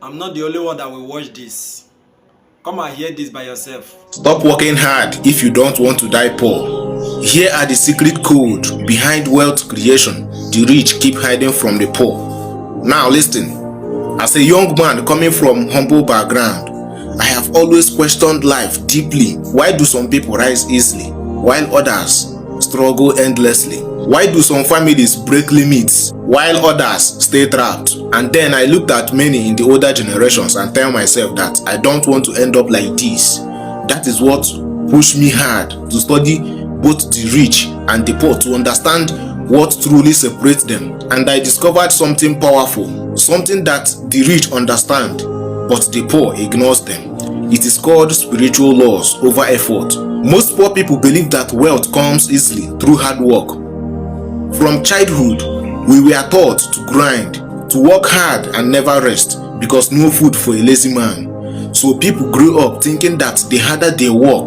I'm not the only one that will watch this. Come and hear this by yourself. Stop working hard if you don't want to die poor. Here are the secret code behind wealth creation the rich keep hiding from the poor. Now listen. As a young man coming from humble background, I have always questioned life deeply. Why do some people rise easily while others struggle endlessly? Why do some families break limits while others stay trapped? And then I looked at many in the older generations and tell myself that I don't want to end up like this. That is what pushed me hard to study both the rich and the poor to understand what truly separates them. And I discovered something powerful, something that the rich understand but the poor ignores them. It is called spiritual laws over effort. Most poor people believe that wealth comes easily through hard work. From childhood, we were taught to grind, to work hard and never rest, because no food for a lazy man. So people grew up thinking that the harder they work,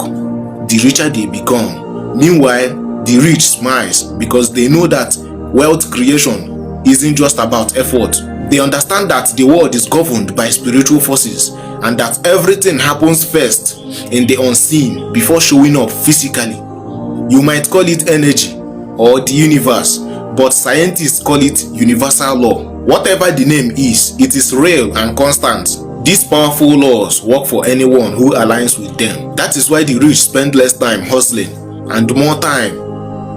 the richer they become. Meanwhile, the rich smiles because they know that wealth creation isn't just about effort. They understand that the world is governed by spiritual forces and that everything happens first in the unseen before showing up physically. You might call it energy or the universe, but scientists call it universal law. Whatever the name is, it is real and constant. These powerful laws work for anyone who aligns with them. That is why the rich spend less time hustling and more time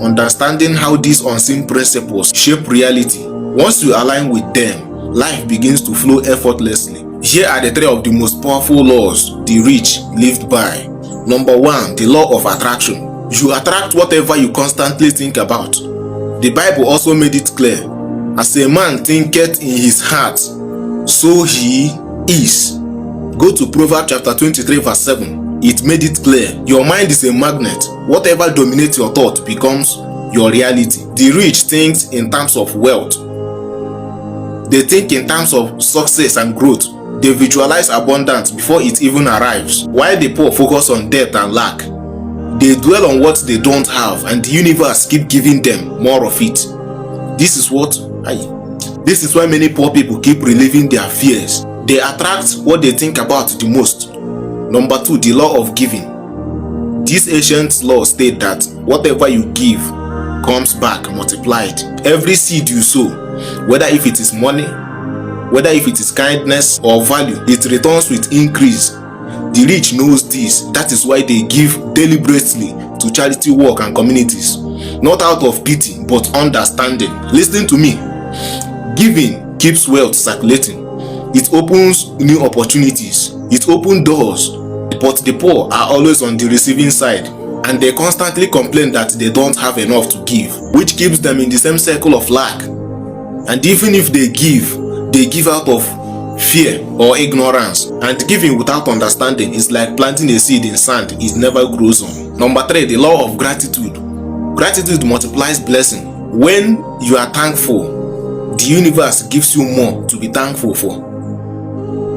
understanding how these unseen principles shape reality. Once you align with them, life begins to flow effortlessly. Here are the three of the most powerful laws the rich lived by. Number 1, the law of attraction. You attract whatever you constantly think about. The Bible also made it clear, as a man thinketh in his heart, so he is. Go to Proverbs chapter 23 verse 7. It made it clear, your mind is a magnet. Whatever dominates your thought becomes your reality. The rich think in terms of wealth. They think in terms of success and growth. They visualize abundance before it even arrives, while the poor focus on debt and lack. They dwell on what they don't have, and the universe keep giving them more of it. This is why many poor people keep reliving their fears. They attract what they think about the most. Number 2, the law of giving. This ancient law states that whatever you give comes back multiplied. Every seed you sow, whether if it is money, whether if it is kindness or value, it returns with increase. The rich knows this. That is why they give deliberately to charity work and communities, not out of pity but understanding. Listen to me. Giving keeps wealth circulating. It opens new opportunities. It opens doors. But the poor are always on the receiving side, and they constantly complain that they don't have enough to give, which keeps them in the same circle of lack. And even if they give out of fear or ignorance, and giving without understanding is like planting a seed in sand. It never grows on. Number 3, the law of gratitude. Gratitude multiplies blessing. When you are thankful, the universe gives you more to be thankful for.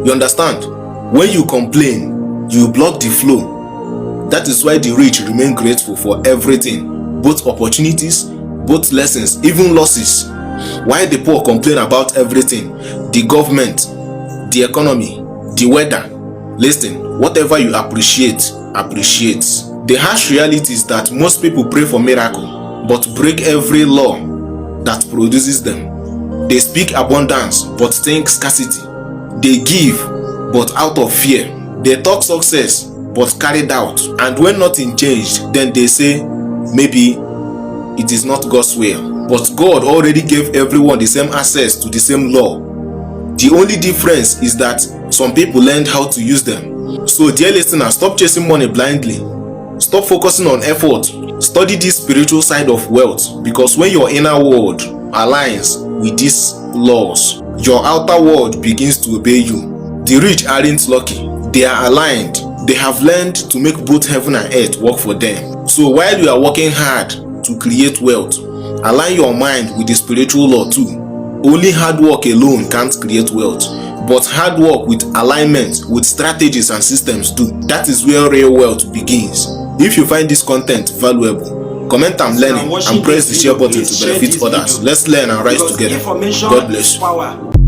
You understand? When you complain, you block the flow. That is why the rich remain grateful for everything, both opportunities, both lessons, even losses. While the poor complain about everything, the government, the economy, the weather. Listen, whatever you appreciate, appreciates. The harsh reality is that most people pray for miracle, but break every law that produces them. They speak abundance, but think scarcity. They give, but out of fear. They talk success, but carry doubt. And when nothing changed, then they say, maybe it is not God's will. But God already gave everyone the same access to the same law. The only difference is that some people learned how to use them. So dear listener, stop chasing money blindly. Stop focusing on effort. Study this spiritual side of wealth, because when your inner world aligns with these laws, your outer world begins to obey you. The rich aren't lucky. They are aligned. They have learned to make both heaven and earth work for them. So while you are working hard to create wealth, align your mind with the spiritual law too. Only hard work alone can't create wealth, but hard work with alignment, with strategies and systems do. That is where real wealth begins. If you find this content valuable, comment "I'm learning" and press the share button to benefit others. Let's learn and rise together. God bless you.